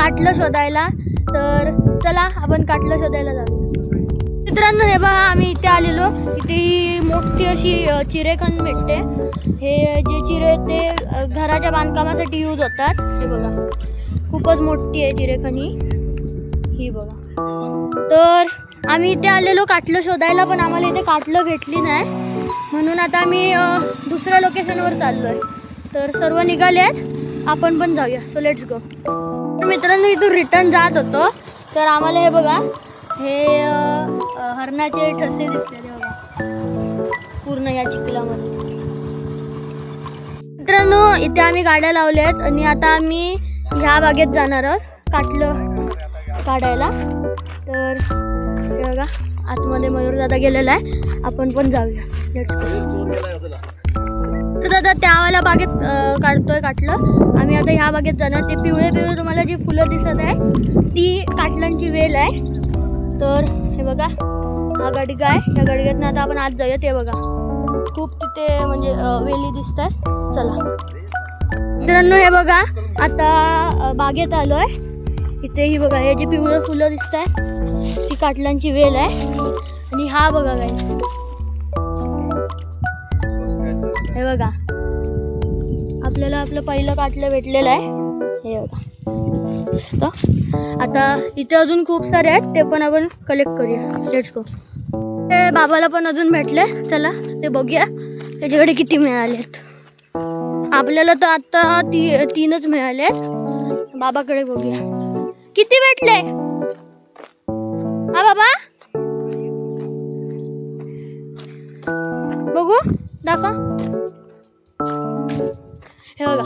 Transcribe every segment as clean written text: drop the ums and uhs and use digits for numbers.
काटलं शोधायला. तर चला आपण काटलं शोधायला जाऊ. मित्रांनो हे बघा, आम्ही इथे आलेलो. इथे मोठी अशी चिरेखन भेटते. हे जे चिरे ते घराच्या बांधकामासाठी यूज होतात. हे बघा, खूपच मोठी आहे चिरेखन ही बघा. तर आम्ही इथे आलेलो काटलं शोधायला, पण आम्हाला इथे काटलं भेटली नाही. म्हणून आता आम्ही दुसऱ्या लोकेशनवर चाललो आहे. तर सर्व निघाले आहेत, आपण पण जाऊया. So let's go. तर मित्रांनो इथून रिटर्न जात होतो, तर आम्हाला हे बघा, हे हरणाचे ठसे दिसले ते बघा पूर्ण या चिखलामध्ये. मित्रांनो इथे आम्ही गाड्या लावल्या आहेत आणि आता आम्ही ह्या बागेत जाणार आहोत काटलं काढायला. तर हे बघा, आतमध्ये मयूरदादा गेलेला आहे, आपण पण जाऊया. Let's go. तर दादा त्यावाल्या बागेत काढतोय काटलं. आम्ही आता ह्या बागेत जाणार. ते पिवळे पिवळे तुम्हाला जी फुलं दिसत आहे ती काटलांची वेल आहे. तर हे बघा, हा गडगा आहे. या गडग्यातनं आता आपण आत जाऊया. ते बघा, खूप तिथे म्हणजे वेली दिसत आहे. चला मित्रांनो हे बघा, आता बागेत आलो आहे. इथे ही बघा, हे जे पिवळे फुलं दिसत आहे ती काटलांची वेल आहे. आणि हा बघा काय, हे बघा, आपल्याला आपलं पहिलं काटलं भेटलेलं आहे. हे बघा मस्त. आता इथे अजून खूप सारे आहेत, ते पण आपण कलेक्ट करूया. Let's go. ते बाबाला पण अजून भेटले, चला ते बघूया त्याच्याकडे किती मिळालेत. आपल्याला तर आता तीनच मिळालेत. बाबाकडे बघूया किती भेटले. हा बाबा बघू, दाखव. हे बघा,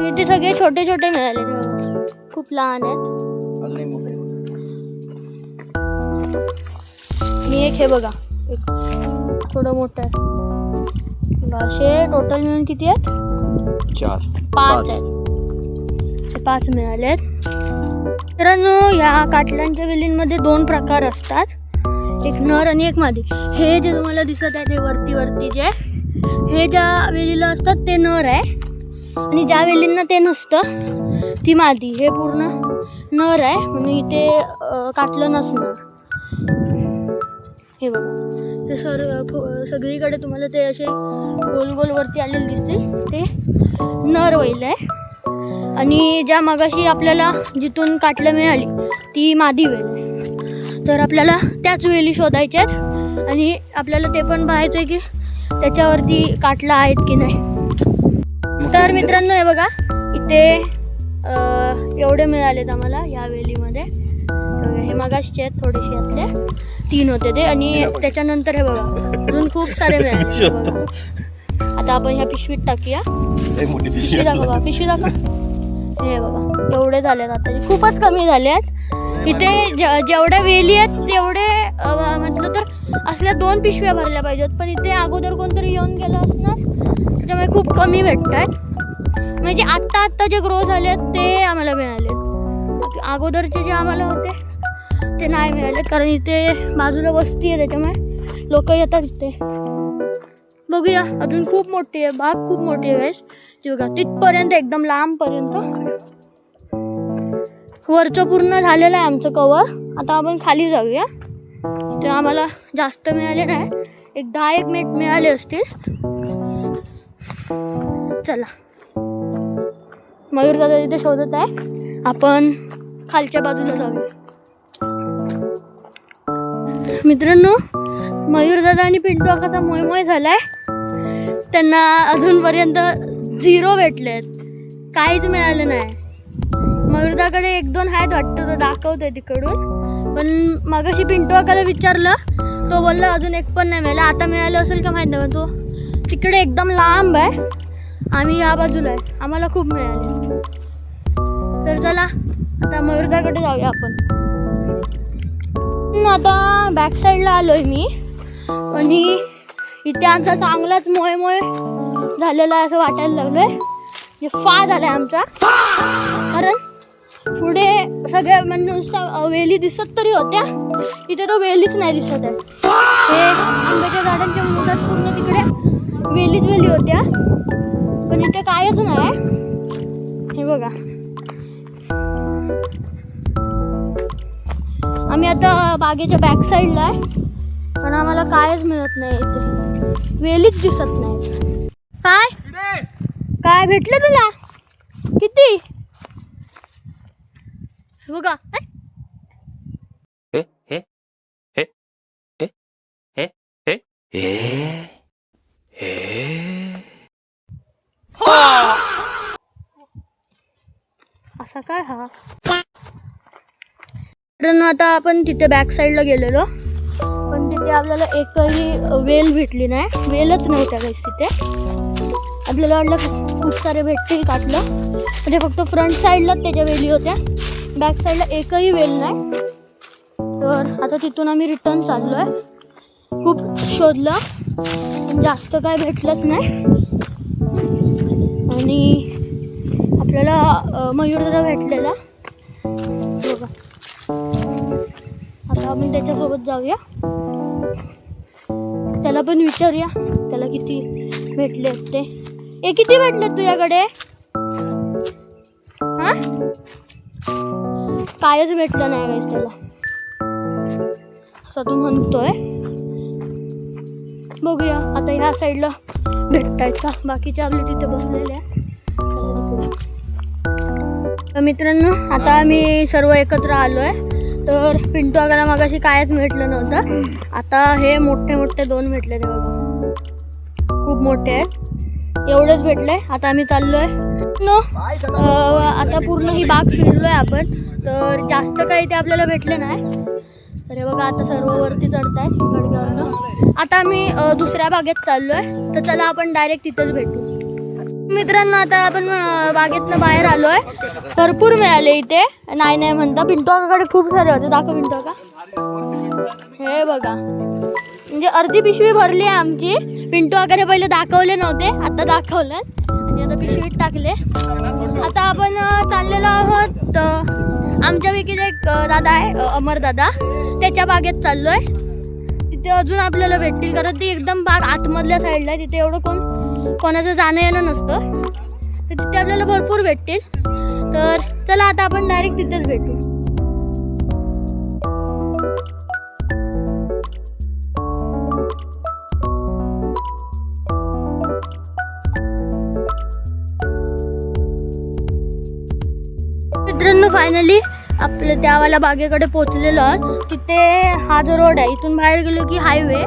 इथे सगळे छोटे छोटे मिळाले. खूप लहान आहेत. मी एक, हे बघा, एक थोडं मोठं आहे. असे टोटल मिळून किती आहेत? 5 आहेत. 5 मिळालेत. मित्रांनो ह्या काटलांच्या वेलींमध्ये 2 प्रकार असतात, एक नर आणि एक मादी. हे जे तुम्हाला दिसत आहे ते वरती जे, हे ज्या वेलीला असतात ते नर आहे. आणि ज्या वेलींना ते नसतं ती मादी. हे पूर्ण नर आहे म्हणून इथे काटलं नसणार. हे बघा, ते सगळीकडे तुम्हाला ते असे गोल गोल वरती आलेले दिसतील, ते नर वेल आहे. आणि ज्या मगाशी आपल्याला जिथून काटलं मिळाली ती मादी वेल आहे. तर आपल्याला त्याच वेली शोधायच्या आहेत आणि आपल्याला ते पण पाहायचं आहे की त्याच्यावरती काटलं आहेत की नाही. तर मित्रांनो हे बघा, इथे एवढे मिळालेत आम्हाला या वेलीमध्ये. हे मगाशीचे आहेत, थोडेसे यातले 3 होते ते. आणि त्याच्यानंतर हे बघा अजून खूप सारे मिळाले. बघा, आता आपण ह्या पिशवीत टाकूया. पिशवी दाखवा, पिशवी दाखवा. हे बघा एवढे झालेत आता, खूपच कमी झाले आहेत. इथे जेवढ्या वेली आहेत तेवढे म्हटलं तर असल्या 2 पिशव्या भरल्या पाहिजेत. पण इथे अगोदर कोणतरी येऊन गेलं असणार, त्याच्यामुळे खूप कमी भेटत आहेत. म्हणजे आत्ता जे ग्रो झाले आहेत ते आम्हाला मिळाले. अगोदरचे जे आम्हाला होते ते नाही मिळाले, कारण इथे बाजूला वस्ती आहे त्याच्यामुळे लोक येतात इथे. बघूया, अजून खूप मोठी आहे बाग, खूप मोठी आहे. ती बघा तिथपर्यंत एकदम लांबपर्यंत. वरचं पूर्ण झालेलं आहे आमचं कवर. आता आपण खाली जाऊया. इथे आम्हाला जास्त मिळाले नाही, एक 10-1 मिनिट मिळाले असतील. चला, मयूरदादा इथे शोधत आहे, आपण खालच्या बाजूला जाऊया. मित्रांनो मयूरदादा आणि पिंटू काकाचा मोय झालाय. त्यांना अजूनपर्यंत 0 भेटलेत, काहीच मिळालं नाही. मयूरदाकडे 1-2 आहेत वाटतं, तो दाखवतोय तिकडून. पण मगाशी पिंटू काकाला विचारलं, तो बोलला अजून एक पण नाही मिळालं. आता मिळालं असेल का माहीत नाही, तो तिकडे एकदम लांब आहे. आम्ही या बाजूला आहे, आम्हाला खूप मिळाले. तर चला आता मयूरदाकडे जाऊया आपण. आता बॅक साईडला आलोय मी आणि इथे आमचा चांगलाच मोय झालेला आहे असं वाटायला लागलोय. फा झालाय आमचा, कारण पुढे सगळ्या म्हणजे नुसतं वेली दिसत तरी होत्या, इथे तो वेलीच नाही दिसत आहे. हे आंब्याच्या झाडांच्या मुळात पूर्ण तिकडे वेली होत्या, पण इथे कायच नाही. हे बघा आम्ही आता बागेच्या बॅक साईडला आहे, पण आम्हाला कायच मिळत नाही इथे, वेलीच दिसत नाही. काय काय भेटलं तुला? किती बघा. असा काय हा? आता आपण तिथे बॅक साईडला गेलेलो, पण तिथे आपल्याला एकही वेल भेटली नाही, वेलच नव्हत्या काहीच तिथे. आपल्याला वाटलं खूप सारे भेटतील काटलं, म्हणजे फक्त फ्रंट साईडलाच त्याच्या वेली होत्या, बॅक साईडला एकही वेल नाही. तर आता तिथून आम्ही रिटर्न चाललो आहे. खूप शोधलं पण जास्त काय भेटलंच नाही. आणि आपल्याला मयूर जरा भेटलेला बघा. आता आपण त्याच्यासोबत जाऊया, त्याला पण विचारूया त्याला किती भेटले ते. किती भेटले तुझ्याकडे? हा, कायच भेटलं नाही गाईस त्याला, असं तू म्हणतोय. बघूया आता ह्या साईडला भेटतायत का, बाकीचे आपले तिथे बसलेले आहे. मित्रांनो आता आम्ही सर्व एकत्र आलो आहे. तर पिंटू आगाला मगाशी कायच भेटलं नव्हतं, आता हे मोठे मोठे 2 भेटले ते बघा, खूप मोठे आहेत. एवढेच भेटले. आता आम्ही चाललोय आता पूर्ण ही बाग फिरलोय आपण, तर जास्त काही ते आपल्याला भेटले नाही. तर हे बघा आता सर्व वरती चढताय गडग्यावरनं. आता आम्ही दुसऱ्या बागेत चाललोय, तर चला आपण डायरेक्ट तिथंच भेटू. मित्रांनो आता आपण बागेतनं बाहेर आलोय, भरपूर मिळाले इथे, नाही नाही म्हणता. पिंटू काकाकडे खूप सारे होते, दाखव पिंटू का. हे बघा, म्हणजे अर्धी पिशवी भरली आहे आमची. पिंटू काकाने पहिले दाखवले नव्हते, आता दाखवलं आणि आता पिशवीत टाकले. आता आपण चाललेलो आहोत, आमच्यापैकी एक दादा आहे अमर दादा, त्याच्या बागेत चाललोय. तिथे अजून आपल्याला भेटतील, कारण ती एकदम बाग आतमधल्या साईडला आहे, तिथे एवढं कोणाचं जाणं येणं नसतं, तर तिथे आपल्याला भरपूर भेटतील. तर चला आता आपण डायरेक्ट तिथेच भेटू. मित्रांनो फायनली आपल्या त्यावाल्या बागेकडे पोहोचलेलो आहोत. तिथे हा जो रोड आहे, इथून बाहेर गेलो की हायवे.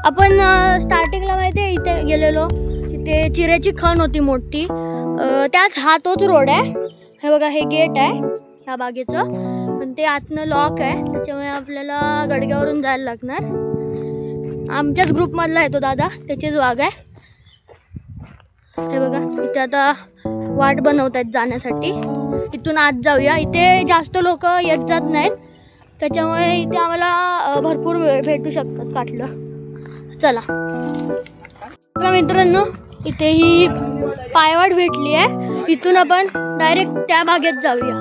आपण स्टार्टिंगला माहिती आहे इथे गेलेलो, तिथे चिऱ्याची खण होती मोठी, त्याच हा तोच रोड आहे. हे बघा, हे गेट आहे ह्या बागेचं, पण ते आतनं लॉक आहे, त्याच्यामुळे आपल्याला गडग्यावरून जायला लागणार. आमच्याच ग्रुपमधला आहे तो दादा, त्याचीच बाग आहे. हे बघा इथे आता वाट बनवत आहेत जाण्यासाठी. इथून आत जाऊया. इथे जास्त लोक येत जात नाहीत, त्याच्यामुळे इथे आम्हाला भरपूर भेटू शकतात काटलं. चला बघा मित्रांनो, इथे ही पायवाट भेटली आहे, इथून आपण डायरेक्ट त्या बागेत जाऊया.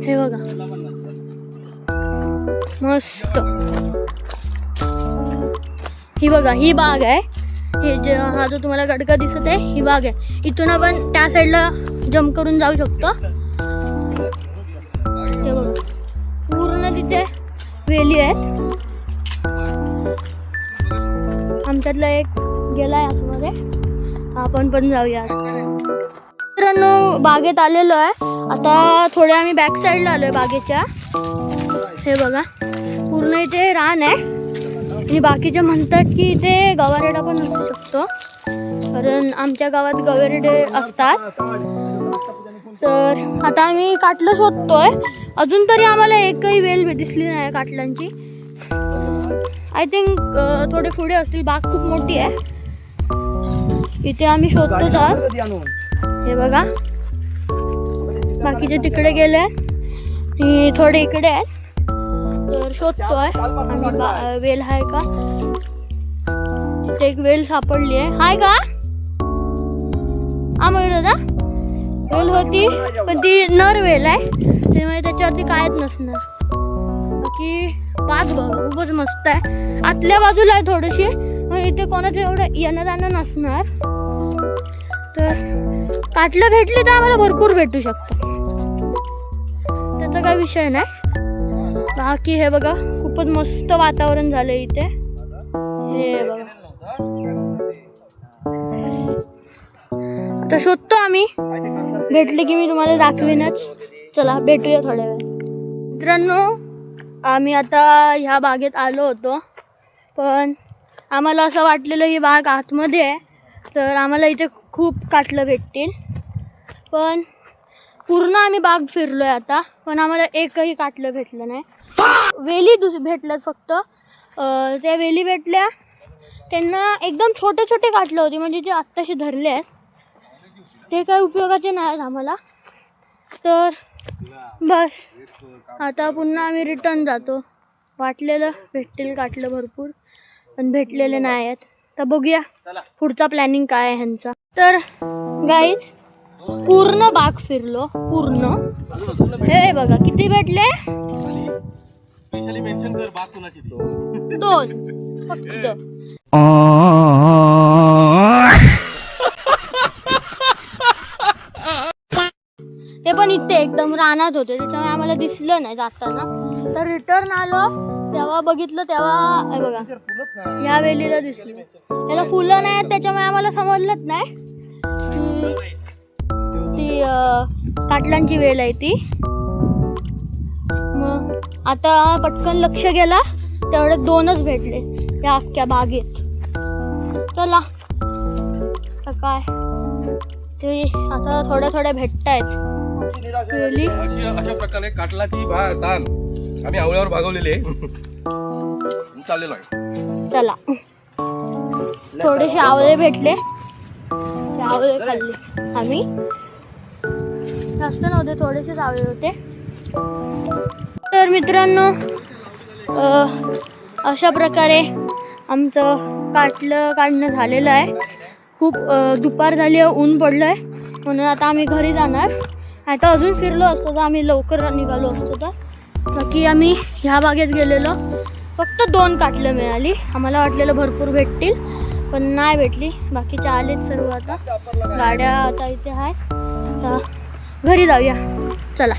हे बघा मस्त, ही बघा ही बाग आहे. हे जे हा जो तुम्हाला गडगा दिसत आहे ही बाग आहे. इथून आपण त्या साईडला जम्प करून जाऊ शकतो. ते बघा पूर्ण तिथे वेली आहेत. आमच्यातला एक गेलाय आतमध्ये, आपण पण जाऊया. मित्रांनो बागेत आलेलो आहे. आता थोडे आम्ही बॅक साईडला आलोय बागेच्या. हे बघा पूर्ण इथे रान आहे, आणि बाकीचे म्हणतात की इथे गवारेडा पण असू शकतो, कारण आमच्या गावात गवारेडे असतात. तर आता आम्ही काटलं शोधतोय. अजून तरी आम्हाला एकही वेल दिसली नाही काटलांची. आय थिंक थोडे पुढे असतील, बाग खूप मोठी आहे. इथे आम्ही शोधतोच आहोत. हे बघा बाकीचे तिकडे गेले आणि थोडे इकडे आहेत, तर शोधतोय आम्ही वेल आहे का. तिथे एक वेल सापडली आहे. हाय का मयूर दादा? वेल होती पण ती नर वेल आहे, त्यामुळे त्याच्यावरती कायच नसणार. बाकी बाग बघा खूपच मस्त आहे. आतल्या बाजूला आहे थोडीशी, इथे कोणाचं एवढं येणं जाणं नसणार. तर काटलं भेटले तर आम्हाला भरपूर भेटू शकतं, त्याचा काही विषय नाही. बाकी हे बघा खूपच मस्त वातावरण झालंय इथे. हे बघा आता शोधतो आम्ही, भेटले की मी तुम्हाला दाखवीनच. चला भेटूया थोड्या वेळ. मित्रांनो आम्ही आता ह्या बागेत आलो होतो, पण आम्हाला असं वाटलेलं ही बाग आतमध्ये आहे तर आम्हाला इथे खूप काटलं भेटतील. पण पूर्ण आम्ही बाग फिरलोय आता, पण आम्हाला एकही काटलं भेटलं नाही. वेली भेटल्यात फक्त. त्या वेली भेटल्या, त्यांना एकदम छोटे छोटे काटलं होती, म्हणजे जे आत्ताशी धरले आहेत ते काही उपयोगाचे नाही आहेत आम्हाला. तर बस आता पुन्हा आम्ही रिटर्न जातो. वाटलेलं भेटतील काटलं भरपूर, पण भेटलेले नाही आहेत. तर बघूया पुढचा प्लॅनिंग काय आहे ह्यांचा. तर गाईज पूर्ण बाग फिरलो पूर्ण. हे बघा किती भेटले, 2 फक्त. ते पण इथे एकदम रानात होते, त्याच्यामुळे आम्हाला दिसलं नाही जाताना. तर रिटर्न आलो तेव्हा बघितलं, तेव्हा हे बघा ह्या वेलीला दिसलं. त्याला फुलं नाही त्याच्यामुळे आम्हाला समजलंच नाही की ती काटलांची वेल आहे ती. मग आता पटकन लक्ष गेला, तेवढे 2च भेटले त्या अख्ख्या बागेत. चला काय ते आता थोड्या थोड्या भेटतायत. अशा प्रकारे काटलाची तान आम्ही आवळ्यावर भागवलेले चाललेलो आहे. चला थोडेसे आवळे भेटले, ते आवळे खाल्ले आम्ही. जास्त नव्हते, थोडेसेच आवळे होते. तर मित्रांनो अशा प्रकारे आमचं काढणं झालेलं आहे. खूप दुपार झाली आहे, ऊन पडलं आहे, म्हणून आता आम्ही घरी जाणार. आता अजून फिरलो असतो तर आम्ही लवकर निघालो असतो. तर बाकी आम्ही ह्या बागेत गेलेलो, फक्त 2 काटलं मिळाली. आम्हाला वाटलेलं भरपूर भेटतील, पण नाही भेटली. बाकीचे आलेत सर्व. आता गाड्या आता इथे आहेत. आता घरी जाऊया चला.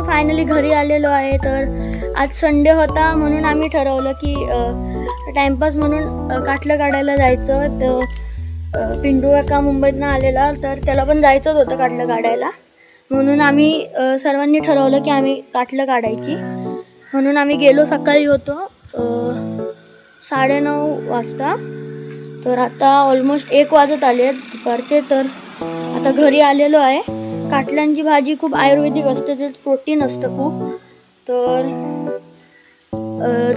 फायनली घरी आलेलो आहे. तर आज संडे होता म्हणून आम्ही ठरवलं की टाइमपास म्हणून काटलं काढायला जायचं. तर पिंटू काका मुंबईतनं आलेला, तर त्याला पण जायचंच होतं काटलं काढायला. म्हणून आम्ही सर्वांनी ठरवलं की आम्ही काटलं काढायची. म्हणून आम्ही गेलो. सकाळी होतो 9:30 वाजता. तर आता ऑलमोस्ट 1 वाजत आले आहेत दुपारचे. तर आता घरी आलेलो आहे. काटलांची भाजी खूप आयुर्वेदिक असते, त्यात प्रोटीन असतं खूप. तर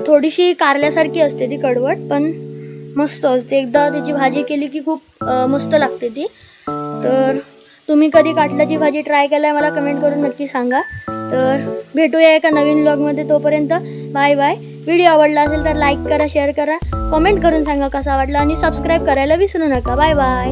थोडीशी कारल्यासारखी असते ती, कडवट, पण मस्त असते. एकदा त्याची भाजी केली की खूप मस्त लागते ती. तर तुम्ही कधी काटल्याची भाजी ट्राय केला आहे मला कमेंट करून नक्की सांगा. तर भेटूया एका नवीन व्लॉगमध्ये. तोपर्यंत बाय बाय. व्हिडिओ आवडला असेल तर लाईक करा, शेअर करा, कमेंट करून सांगा कसा वाटला, आणि सबस्क्राईब करायला विसरू नका. Bye bye.